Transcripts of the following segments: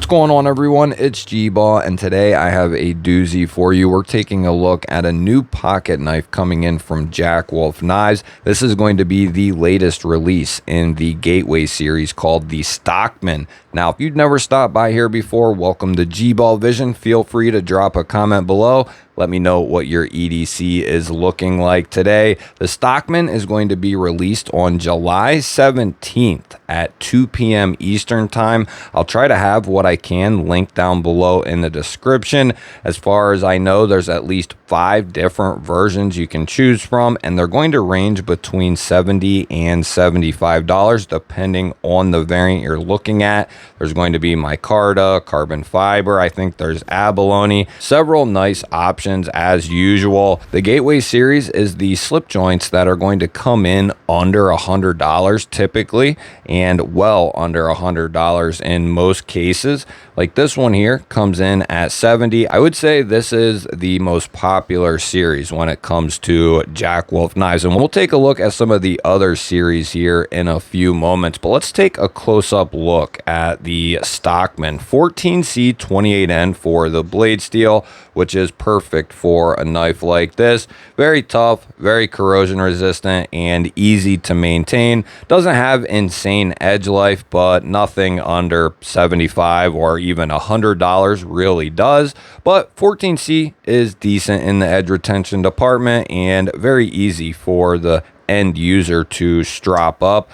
What's going on, everyone? It's GBall, and today I have a doozy for you. We're taking a look at a new pocket knife coming in from Jack Wolf Knives. This is going to be the latest release in the Gateway series called the Stockman. Now, if you've never stopped by here before, welcome to GBall Vision. Feel free to drop a comment below. Let me know what your EDC is looking like today. The Stockman is going to be released on July 17th at 2 p.m. Eastern Time. I'll try to have what I can linked down below in the description. As far as I know, there's at least 5 different versions you can choose from, and they're going to range between $70 and $75 depending on the variant you're looking at. There's going to be micarta, carbon fiber, I think there's abalone, several nice options as usual. The Gateway series is the slip joints that are going to come in under $100 typically, and well under $100 in most cases. Like this one here comes in at $70. I would say this is the most popular series when it comes to Jack Wolf Knives, and we'll take a look at some of the other series here in a few moments. But let's take a close-up look at the Stockman 14C28N for the blade steel, which is perfect for a knife like this. Very tough, very corrosion resistant, and easy to maintain. Doesn't have insane edge life, but nothing under $75 or even $100 really does. But 14C is decent in the edge retention department and very easy for the end user to strap up.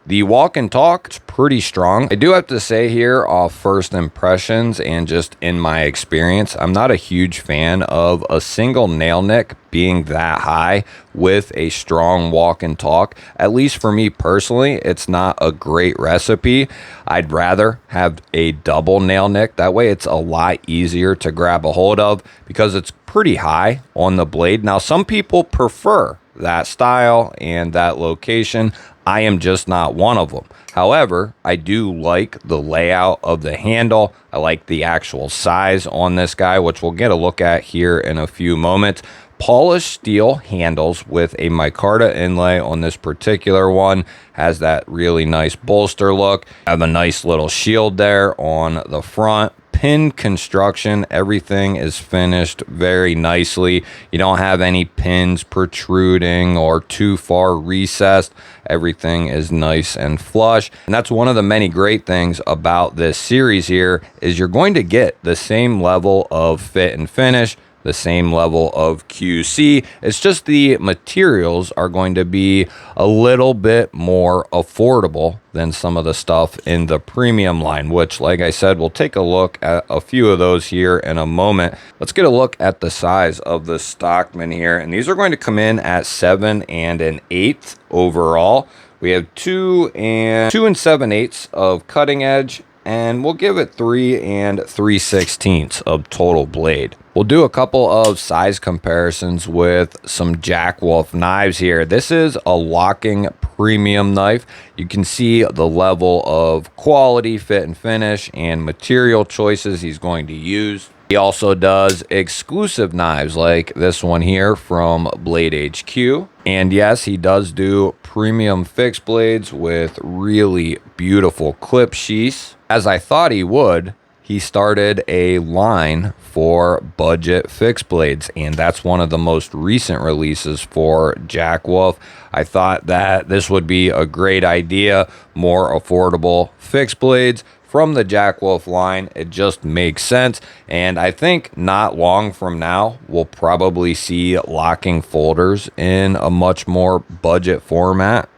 The walk and talk is pretty strong. I do have to say here, off first impressions and just in my experience, I'm not a huge fan of a single nail nick being that high with a strong walk and talk. At least for me personally, it's not a great recipe. I'd rather have a double nail nick. That way it's a lot easier to grab a hold of because it's pretty high on the blade. Now, some people prefer that style and that location. I am just not one of them. However, I do like the layout of the handle. I like the actual size on this guy, which we'll get a look at here in a few moments. Polished steel handles with a micarta inlay on this particular one. Has that really nice bolster look. Have a nice little shield there on the front. Pin construction, everything is finished very nicely. You don't have any pins protruding or too far recessed. Everything is nice and flush, and that's one of the many great things about this series here is you're going to get the same level of fit and finish, the same level of QC. It's just the materials are going to be a little bit more affordable than some of the stuff in the premium line, which, like I said, we'll take a look at a few of those here in a moment. Let's get a look at the size of the Stockman here, and these are going to come in at 7 1/8 overall. We have 2 7/8 of cutting edge, and we'll give it 3 3/16 of total blade. We'll do a couple of size comparisons with some Jack Wolf knives here. This is a locking premium knife. You can see the level of quality, fit and finish, and material choices he's going to use. He also does exclusive knives like this one here from Blade HQ. And yes, he does do premium fixed blades with really beautiful clip sheaths. As I thought he would, he started a line for budget fixed blades, and that's one of the most recent releases for Jack Wolf. I thought that this would be a great idea, more affordable fixed blades from the Jack Wolf line. It just makes sense, and I think not long from now we'll probably see locking folders in a much more budget format.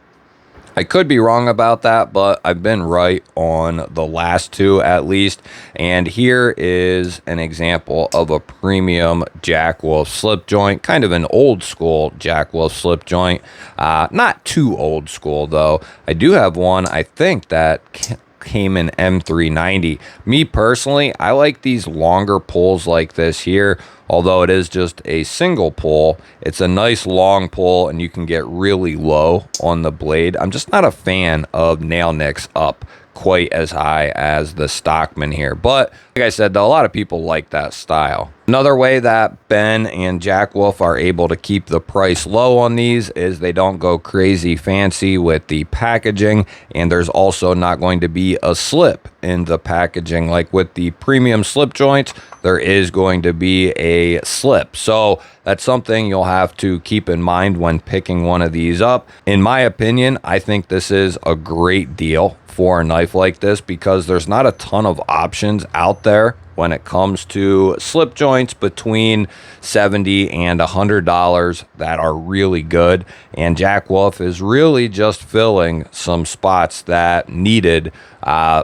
I could be wrong about that, but I've been right on the last two at least. And here is an example of a premium Jack Wolf slip joint, kind of an old school Jack Wolf slip joint. Not too old school though. I do have one, I think, that came in M390. Me personally, I like these longer pulls like this here. Although it is just a single pull, it's a nice long pull and you can get really low on the blade. I'm just not a fan of nail nicks up quite as high as the Stockman here. But like I said, though, a lot of people like that style. Another way that Ben and Jack Wolf are able to keep the price low on these is they don't go crazy fancy with the packaging, and there's also not going to be a slip in the packaging. Like with the premium slip joints, there is going to be a slip. So that's something you'll have to keep in mind when picking one of these up. In my opinion, I think this is a great deal for a knife like this because there's not a ton of options out there when it comes to slip joints between $70 and $100 that are really good. And Jack Wolf is really just filling some spots that needed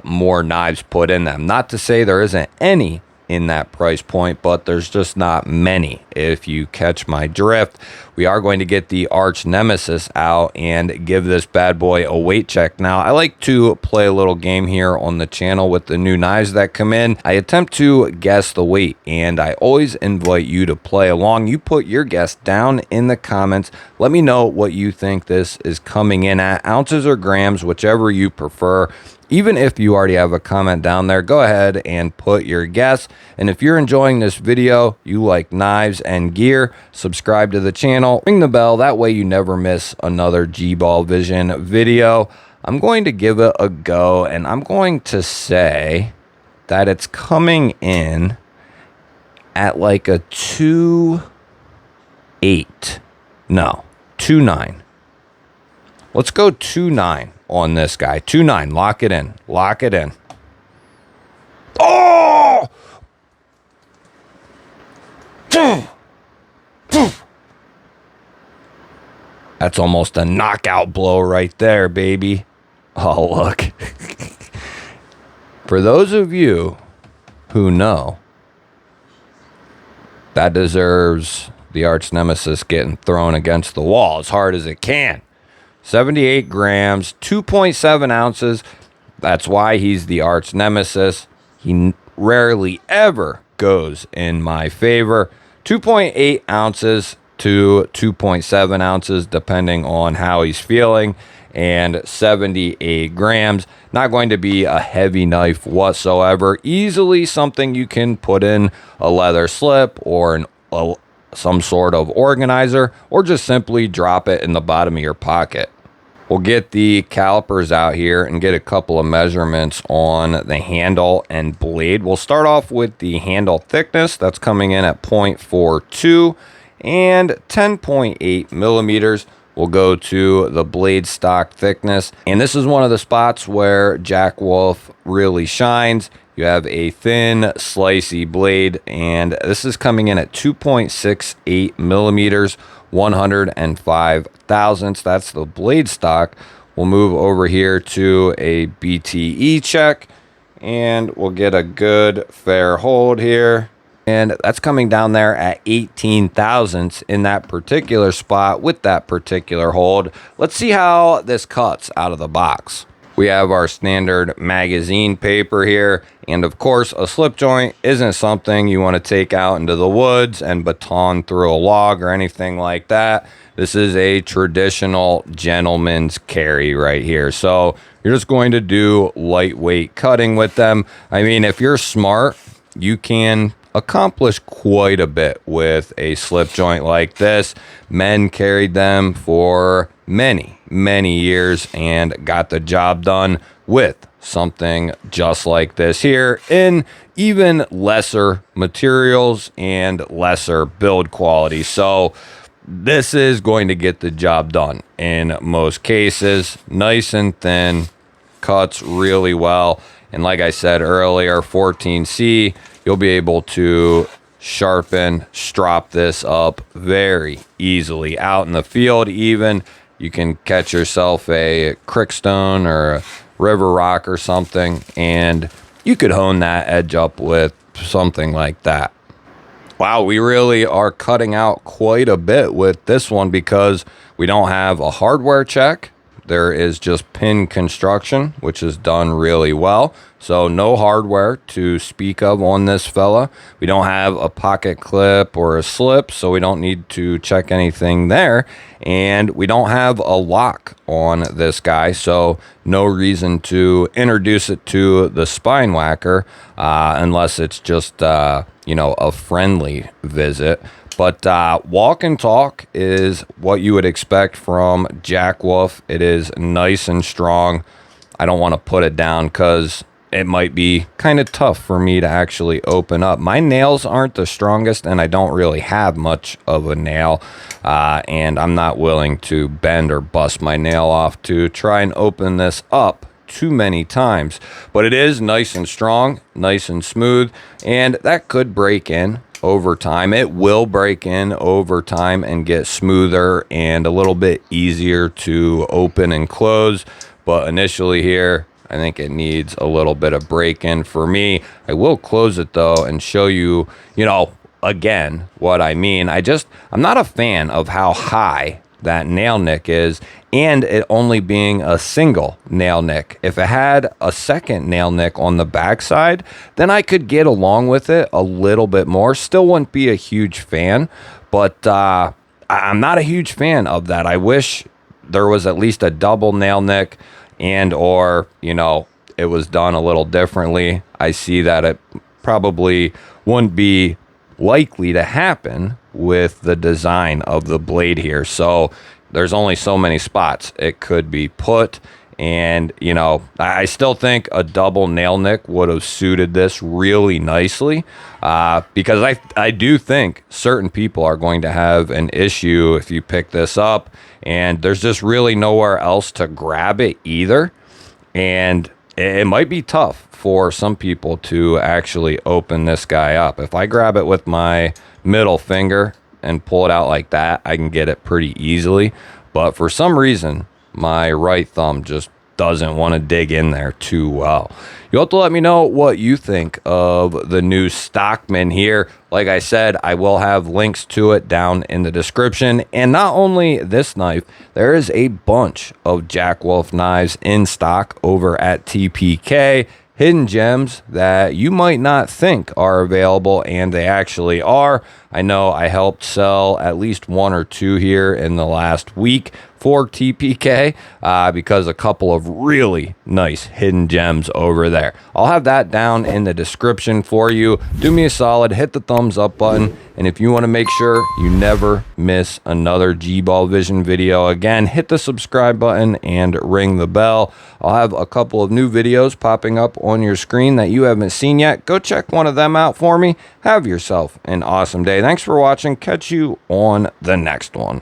more knives put in them. Not to say there isn't any in that price point, but there's just not many, if you catch my drift. We are going to get the arch nemesis out and give this bad boy a weight check. Now, I like to play a little game here on the channel with the new knives that come in. I attempt to guess the weight, and I always invite you to play along. You put your guess down in the comments. Let me know what you think this is coming in at, ounces or grams, whichever you prefer. Even if you already have a comment down there, go ahead and put your guess. And if you're enjoying this video, you like knives and gear, subscribe to the channel, ring the bell. That way you never miss another GBall Vision video. I'm going to give it a go, and I'm going to say that it's coming in at like a 2.8. No, 2.9. Let's go 2.9 on this guy. 2.9. Lock it in. Lock it in. Oh! That's almost a knockout blow right there, baby. Oh, look. For those of you who know, that deserves the arch nemesis getting thrown against the wall as hard as it can. 78 grams, 2.7 ounces. That's why he's the arch nemesis. He rarely ever goes in my favor. 2.8 ounces to 2.7 ounces, depending on how he's feeling. And 78 grams. Not going to be a heavy knife whatsoever. Easily something you can put in a leather slip or some sort of organizer, or just simply drop it in the bottom of your pocket. We'll get the calipers out here and get a couple of measurements on the handle and blade. We'll start off with the handle thickness. That's coming in at 0.42 and 10.8 millimeters. We'll go to the blade stock thickness. And this is one of the spots where Jack Wolf really shines. You have a thin, slicey blade, and this is coming in at 2.68 millimeters, 105 thousandths. That's the blade stock. We'll move over here to a BTE check, and we'll get a good, fair hold here. And that's coming down there at 18 thousandths in that particular spot with that particular hold. Let's see how this cuts out of the box. We have our standard magazine paper here. And of course, a slip joint isn't something you want to take out into the woods and baton through a log or anything like that. This is a traditional gentleman's carry right here. So you're just going to do lightweight cutting with them. I mean, if you're smart, you can accomplish quite a bit with a slip joint like this. Men carried them for many years and got the job done with something just like this here in even lesser materials and lesser build quality. So this is going to get the job done in most cases. Nice and thin, cuts really well. And like I said earlier, 14C, you'll be able to sharpen, strop this up very easily. Out in the field even, you can catch yourself a crickstone or a river rock or something, and you could hone that edge up with something like that. Wow, we really are cutting out quite a bit with this one because we don't have a hardware check. there is just pin construction, which is done really well. So no hardware to speak of on this fella. We don't have a pocket clip or a slip, so we don't need to check anything there. And we don't have a lock on this guy, so no reason to introduce it to the spine whacker unless it's just, you know, a friendly visit. But walk and talk is what you would expect from Jack Wolf. It is nice and strong. I don't want to put it down because it might be kind of tough for me to actually open up. My nails aren't the strongest, and I don't really have much of a nail. And I'm not willing to bend or bust my nail off to try and open this up too many times. But it is nice and strong, nice and smooth, and that could break in over time. It will break in over time and get smoother and a little bit easier to open and close. But initially here, I think it needs a little bit of break in for me. I will close it though and show you, you know, again, what I mean. I'm not a fan of how high that nail nick is, and it only being a single nail nick. If it had a second nail nick on the backside, then I could get along with it a little bit more. Still wouldn't be a huge fan, but I'm not a huge fan of that. I wish there was at least a double nail nick, and or, you know, it was done a little differently. I see that it probably wouldn't be likely to happen with the design of the blade here. So there's only so many spots it could be put. And, you know, I still think a double nail nick would have suited this really nicely because I do think certain people are going to have an issue if you pick this up and there's just really nowhere else to grab it either. And it might be tough for some people to actually open this guy up. If I grab it with my middle finger and pull it out like that, I can get it pretty easily. But for some reason, my right thumb just doesn't want to dig in there too well. You'll have to let me know what you think of the new Stockman here. Like I said, I will have links to it down in the description. And not only this knife, there is a bunch of Jack Wolf knives in stock over at TPK. Hidden gems that you might not think are available, and they actually are. I know I helped sell at least one or two here in the last week for TPK because a couple of really nice hidden gems over there. I'll have that down in the description for you. Do me a solid, hit the thumbs up button, and if you want to make sure you never miss another GBall Vision video, again, hit the subscribe button and ring the bell. I'll have a couple of new videos popping up on your screen that you haven't seen yet. Go check one of them out for me. Have yourself an awesome day. Thanks for watching. Catch you on the next one.